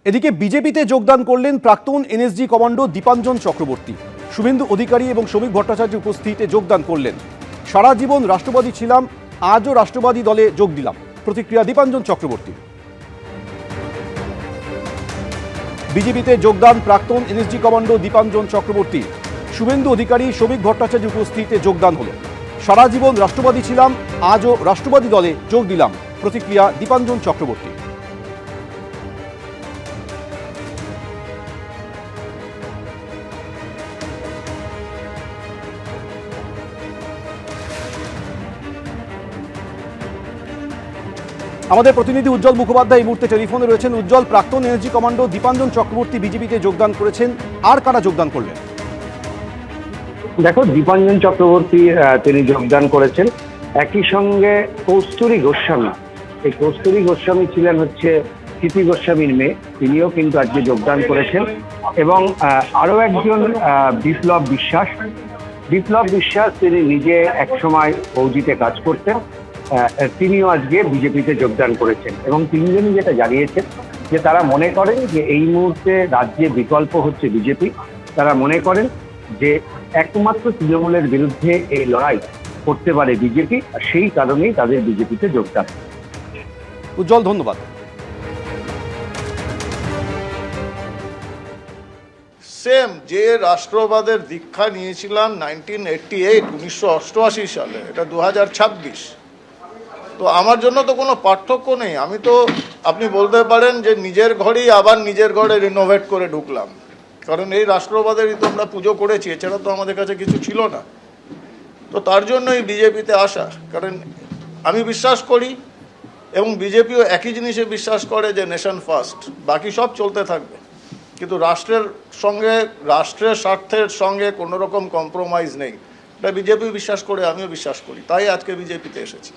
এদিকে বিজেপিতে যোগদান করলেন প্রাক্তন এনএসজি কমান্ডো দীপাঞ্জন চক্রবর্তী। শুভেন্দু অধিকারী এবং শ্রমিক ভট্টাচার্য উপস্থিতিতে যোগদান করলেন। সারা জীবন রাষ্ট্রবাদী ছিলাম, আজও রাষ্ট্রবাদী দলে যোগ দিলাম, প্রতিক্রিয়া দীপাঞ্জন চক্রবর্তী। বিজেপিতে যোগদান প্রাক্তন এনএসজি কমান্ডো দীপাঞ্জন চক্রবর্তী। শুভেন্দু অধিকারী, শ্রমিক ভট্টাচার্য উপস্থিতিতে যোগদান হলো। সারা জীবন রাষ্ট্রবাদী ছিলাম, আজও রাষ্ট্রবাদী দলে যোগ দিলাম, প্রতিক্রিয়া দীপাঞ্জন চক্রবর্তী। আমাদের প্রতিনিধি উজ্জ্বল মুখোপাধ্যায় এই মুহূর্তে টেলিফোনে রয়েছেন। উজ্জ্বল, প্রাক্তন এনএসজি কমান্ডো দীপাঞ্জন চক্রবর্তী বিজেপিতে যোগদান করেছেন, আর কারা যোগদান করলেন? দেখো, দীপাঞ্জন চক্রবর্তী তিনি যোগদান করেছেন, একই সঙ্গে কৌস্তুরী গোস্বামী। এই কৌস্তুরী গোস্বামী ছিলেন ক্ষিতি গোস্বামীর মেয়ে, তিনিও কিন্তু আজকে যোগদান করেছেন। এবং আরো একজন বিপ্লব বিশ্বাস, তিনি নিজে একসময় ফৌজিতে কাজ করতেন, তিনিও আজকে বিজেপিতে যোগদান করেছেন। এবং তিনজনই যেটা জানিয়েছেন যে তারা মনে করেন যে এই মুহূর্তে রাজ্যে বিকল্প হচ্ছে বিজেপি। তারা মনে করেন যে একমাত্র তৃণমূলের বিরুদ্ধে এই লড়াই করতে পারে বিজেপি, আর সেই কারণেই তাদের বিজেপিতে যোগদান। উজ্জ্বল, ধন্যবাদ। সেম যে রাষ্ট্রবাদের দীক্ষা নিয়েছিলাম 1988 সালে, এটা 2026। তো আমার জন্য তো কোনো পার্থক্য নেই। আমি তো, আপনি বলতে পারেন যে নিজের ঘরেই আবার নিজের ঘরে রিনোভেট করে ঢুকলাম, কারণ এই রাষ্ট্রবাদেরই তো আমরা পুজো করেছি, এছাড়া তো আমাদের কাছে কিছু ছিল না। তো তার জন্যই বিজেপিতে আসা, কারণ আমি বিশ্বাস করি এবং বিজেপিও একই জিনিসে বিশ্বাস করে যে নেশন ফার্স্ট, বাকি সব চলতে থাকবে, কিন্তু রাষ্ট্রের স্বার্থের সঙ্গে কোনো রকম কম্প্রোমাইজ নেই। এটা বিজেপি বিশ্বাস করে, আমিও বিশ্বাস করি, তাই আজকে বিজেপিতে এসেছি।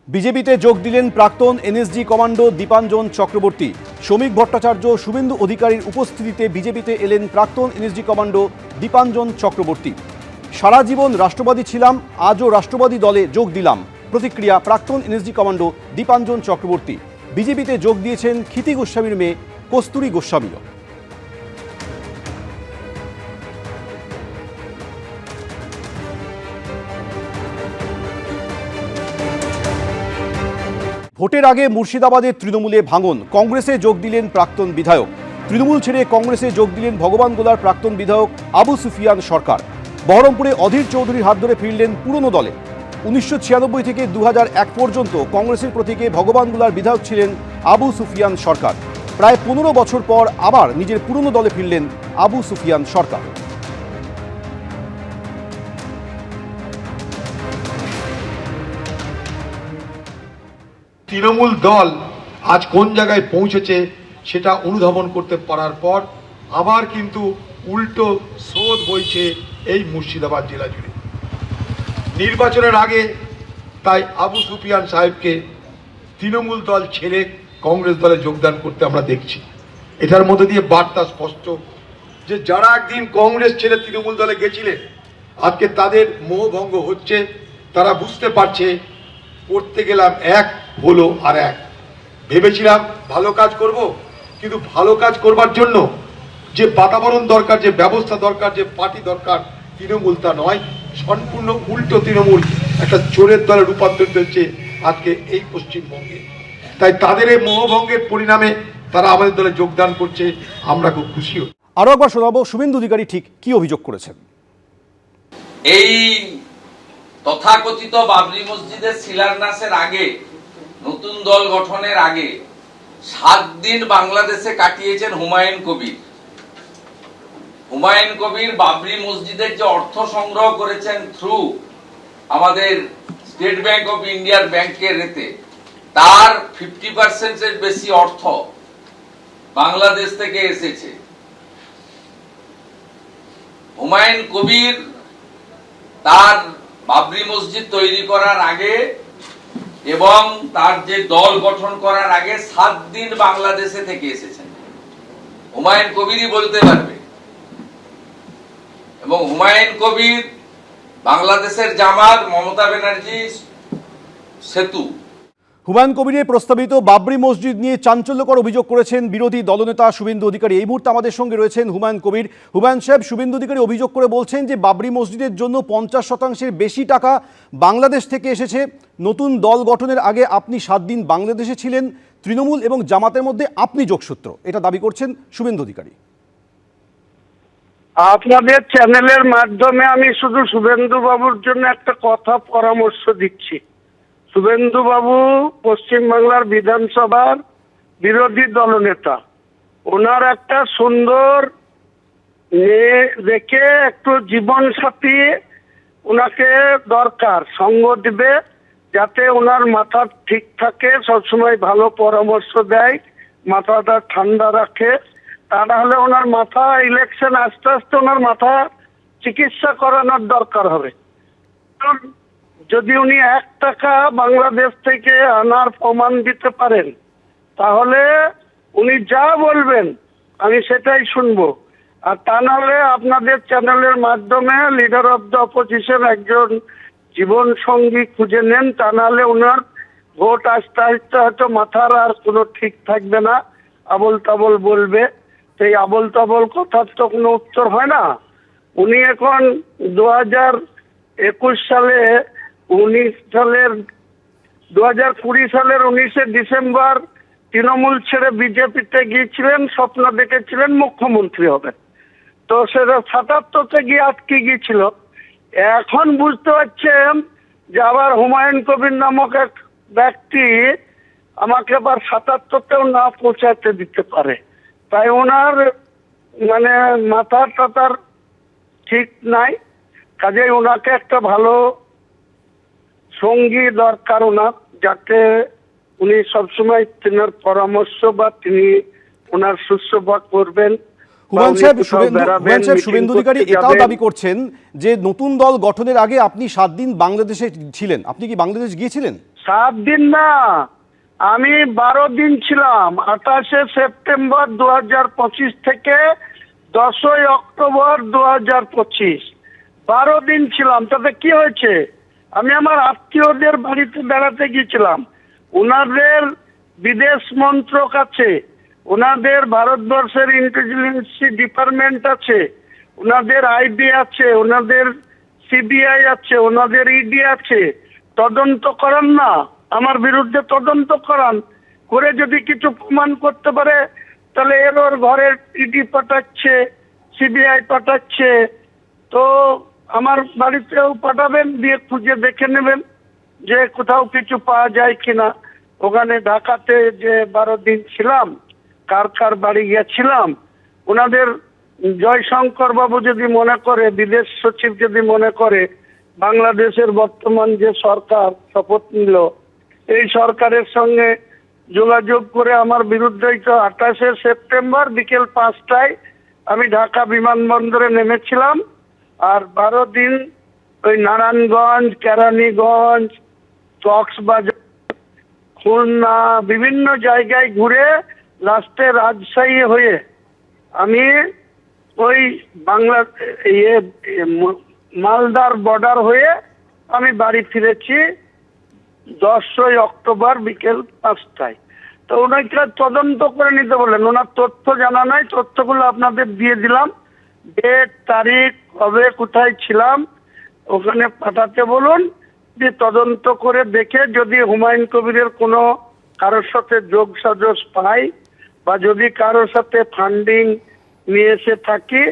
বিজেপিতে যোগ দিলেন প্রাক্তন এনএসজি কমান্ডো দীপাঞ্জন চক্রবর্তী। শ্রমিক ভট্টাচার্য, শুভেন্দু অধিকারীর উপস্থিতিতে বিজেপিতে এলেন প্রাক্তন এনএসজি কমান্ডো দীপাঞ্জন চক্রবর্তী। সারা জীবন রাষ্ট্রবাদী ছিলাম, আজও রাষ্ট্রবাদী দলে যোগ দিলাম, প্রতিক্রিয়া প্রাক্তন এনএসজি কমান্ডো দীপাঞ্জন চক্রবর্তী। বিজেপিতে যোগ দিয়েছেন ক্ষিতি গোস্বামীর মেয়ে কস্তুরী গোস্বামীও। ভোটের আগে মুর্শিদাবাদের তৃণমূলে ভাঙন, কংগ্রেসে যোগ দিলেন প্রাক্তন বিধায়ক। তৃণমূল ছেড়ে কংগ্রেসে যোগ দিলেন ভগবানগোলার প্রাক্তন বিধায়ক আবু সুফিয়ান সরকার। বহরমপুরে অধীর চৌধুরীর হাত ধরে ফিরলেন পুরনো দলে। 1996 থেকে 2001 পর্যন্ত কংগ্রেসের প্রতীকে ভগবানগোলার বিধায়ক ছিলেন আবু সুফিয়ান সরকার। প্রায় 15 বছর পর আবার নিজের পুরনো দলে ফিরলেন আবু সুফিয়ান সরকার। তৃণমূল দল আজ কোন জায়গায় পৌঁছেছে সেটা অনুধাবন করতে পারার পর আবার কিন্তু উল্টো স্রোত বইছে এই মুর্শিদাবাদ জেলা জুড়ে। নির্বাচনের আগে তাই আবু সুফিয়ান সাহেবকে তৃণমূল দল ছেড়ে কংগ্রেস দলে যোগদান করতে আমরা দেখছি। এটার মধ্যে দিয়ে বার্তা স্পষ্ট যে যারা একদিন কংগ্রেস ছেড়ে তৃণমূল দলে গেছিলেন, আজকে তাদের মোহভঙ্গ হচ্ছে। তারা বুঝতে পারছে করতে গেলাম এক, হলো আর এক। ভেবেছিলাম ভালো কাজ করব, কিন্তু ভালো কাজ করবার জন্য যে বাতাবরণ দরকার, যে ব্যবস্থা দরকার, যে পার্টি দরকার, তৃণমূল তা নয়। সম্পূর্ণ উল্টো তৃণমূল একটা চোরের দলে রূপান্তরিত হচ্ছে আজকে এই পশ্চিমবঙ্গে। তাই তাদের এই মোহভঙ্গের পরিণামে তারা আমাদের দলে যোগদান করছে, আমরা খুব খুশি হই। আরো একবার শোনাবো শুভেন্দু অধিকারী ঠিক কি অভিযোগ করেছেন। এই তথাকথিত বাবরি মসজিদের শিলান্যাসের আগে, নতুন দল গঠনের আগে 7 দিন বাংলাদেশে কাটিয়েছেন হুমায়ুন কবির। হুমায়ুন কবির বাবরি মসজিদের যে অর্থ সংগ্রহ করেছেন থ্রু আমাদের স্টেট ব্যাংক অফ ইন্ডিয়ার ব্যাংকের রেতে, তার 50% এর বেশি অর্থ বাংলাদেশ থেকে এসেছে। হুমায়ুন কবির তার বাবরি মসজিদ তৈরি করার আগে এবং তার যে দল গঠন করার আগে 7 দিন বাংলাদেশে থেকে এসেছেন। হুমায়ুন কবিরই বলতে পারবে। এবং হুমায়ুন কবির বাংলাদেশের জামাত, মমতা ব্যানার্জি সেতু। হুমায়ুন কবিরের প্রস্তাবিত বাবরি মসজিদ নিয়ে চাঞ্চল্যকর অভিযোগ করেছেন বিরোধী দলনেতা শুভেন্দু অধিকারী। এই মুহূর্তে আমাদের সঙ্গে রয়েছেন হুমায়ুন কবির। হুমায়ুন সাহেব, শুভেন্দু অধিকারী অভিযোগ করে বলছেন যে বাবরি মসজিদের জন্য 50% বেশি টাকা বাংলাদেশ থেকে এসেছে। নতুন দল গঠনের আগে আপনি 7 দিন বাংলাদেশে ছিলেন, তৃণমূল এবং জামাতের মধ্যে আপনি যোগসূত্র, এটা দাবি করছেন শুভেন্দু অধিকারী। আপনাদের চ্যানেলের মাধ্যমে আমি শুধু শুভেন্দু বাবুর জন্য একটা কথা পরামর্শ দিচ্ছি। শুভেন্দু বাবু পশ্চিমবাংলার বিধানসভার বিরোধী দলনেতা। ওনার একটা সুন্দর মেয়ে দেখে একটু জীবন সাথী ওনাকে দরকার, সঙ্গ দিবে, যাতে ওনার মাথা ঠিক থাকে, সবসময় ভালো পরামর্শ দেয়, মাথাটা ঠান্ডা রাখে। তা নাহলে ওনার মাথা ইলেকশন আস্তে আস্তে ওনার মাথা চিকিৎসা করানোর দরকার হবে। কারণ যদি উনি 1 টাকা বাংলাদেশ থেকে আনার প্রমাণ দিতে পারেন, তাহলে উনি যা বলবেন আমি সেটাই শুনবো। আর তা নাহলে আপনাদের চ্যানেলের মাধ্যমে লিডার অফ দ্য অপোজিশন একজন জীবন সঙ্গী খুঁজে নেন, তা নাহলে ওনার ভোট আসতে আসতে হয়তো মাথার আর কোনো ঠিক থাকবে না, আবল তাবল বলবে। সেই আবল তাবল কথার তো কোনো উত্তর হয় না। উনি এখন 2020 সালে 2020 সালের 19শে ডিসেম্বর তৃণমূল ছেড়ে বিজেপিতে গিয়েছিলেন, স্বপ্ন দেখেছিলেন মুখ্যমন্ত্রী হবেন। তো সেটা 77-তে গিয়ে আটকে গিয়েছিল। এখন বুঝতে পারছেন যে আবার হুমায়ুন কবির নামক এক ব্যক্তি আমাকে আবার 77-তেও না পৌঁছাতে দিতে পারে। তাই ওনার মানে মাথা টাতার ঠিক নাই, কাজেই ওনাকে একটা ভালো সঙ্গী দরকার ওনার, যাতে উনি সবসময় তিনার পরামর্শ বা তিনি ওনার শুশ্রূষা করবেন। হুমায়ুন সাহেব, শুভেন্দু অধিকারী এটাও দাবি করছেন যে নতুন দল গঠনের আগে আপনি 7 দিন বাংলাদেশে ছিলেন। আপনি কি বাংলাদেশ গিয়েছিলেন? 7 দিন না, আমি 12 দিন ছিলাম। 28শে সেপ্টেম্বর 2025 থেকে 10ই অক্টোবর 2025, 12 দিন ছিলাম। তাতে কি হয়েছে? আমি আমার আত্মীয়দের বাড়িতে বেড়াতে গিয়েছিলাম। ওনাদের বিদেশ মন্ত্রক আছে, ওনাদের ভারতবর্ষের ইন্টেলিজেন্সি ডিপার্টমেন্ট আছে, ওনাদের আইবি আছে, ওনাদের সিবিআই আছে, ওনাদের ইডি আছে। তদন্ত করান না, আমার বিরুদ্ধে তদন্ত করান, করে যদি কিছু প্রমাণ করতে পারে তাহলে এর ওর ঘরে ইডি পাঠাচ্ছে, সিবিআই পাঠাচ্ছে, তো আমার বাড়িতেও পাঠাবেন, দিয়ে খুঁজে দেখে নেবেন যে কোথাও কিছু পাওয়া যায় কিনা। ওখানে ঢাকাতে যে 12 দিন ছিলাম, কার কার বাড়ি গিয়েছিলাম, ওনাদের জয়শঙ্কর বাবু যদি মনে করে, বিদেশ সচিব যদি মনে করে বাংলাদেশের বর্তমান যে সরকার শপথ নিল, এই সরকারের সঙ্গে যোগাযোগ করে আমার বিরুদ্ধে 28শে সেপ্টেম্বর বিকেল 5টায় আমি ঢাকা বিমানবন্দরে নেমেছিলাম। আর 12 দিন ওই নারায়ণগঞ্জ, কেরানীগঞ্জ, কক্সবাজার, খুলনা, বিভিন্ন জায়গায় ঘুরে লাস্টে রাজশাহী হয়ে আমি ওই বাংলা মালদার বর্ডার হয়ে আমি বাড়ি ফিরেছি 10ই অক্টোবর বিকেল 5টায়। তো ওনাকে তদন্ত করে নিতে বললেন, ওনার তথ্য জানা নাই, তথ্যগুলো আপনাদের দিয়ে দিলাম। ডেট, তারিখ, কবে কোথায় ছিলাম ওখানে পাঠাতে বলুন, যে তদন্ত করে দেখে যদি হুমায়ুন কবিরের কোনো কারোর সাথে যোগ সাজস পাই বা যদি কারোর সাথে ফান্ডিং নিয়ে এসে থাকি,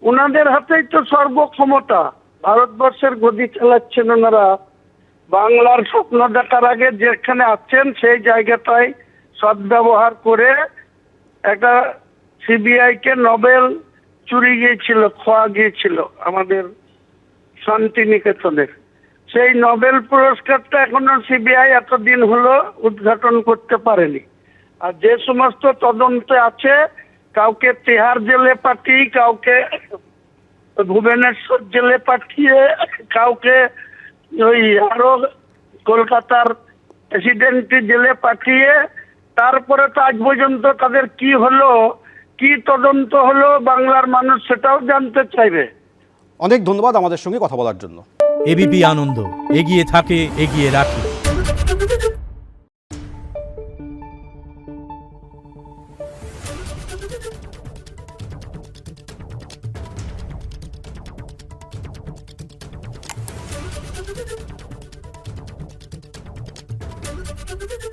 ওনাদের হাতেই তো সর্বক্ষমতা, ভারতবর্ষের গদি চালাচ্ছেন ওনারা। বাংলার স্বপ্ন দেখার আগে যেখানে আছেন সেই জায়গাটায় সদ্ব্যবহার করে একটা সিবিআইকে নোবেল চুরি গিয়েছিল, খোয়া গিয়েছিল আমাদের শান্তিনিকেতনের। সেই নোবেল পুরস্কারটা এখনো সিবিআই এতদিন হলো উদ্ঘাটন করতে পারেনি। আর যে সমস্ত তদন্তে আছে, কাউকে তিহার জেলে পাঠিয়ে, কাউকে ভুবনেশ্বর জেলে পাঠিয়ে, কাউকে ওই আরো কলকাতার প্রেসিডেন্সি জেলে পাঠিয়ে, তারপরে তো আজ পর্যন্ত তাদের কি হলো, কি তদন্ত হলো বাংলার মানুষ সেটাও জানতে চাইবে। অনেক ধন্যবাদ আমাদের সঙ্গে কথা বলার জন্য। এবিপি আনন্দ, এগিয়ে থাকে, এগিয়ে রাখে। Thank you.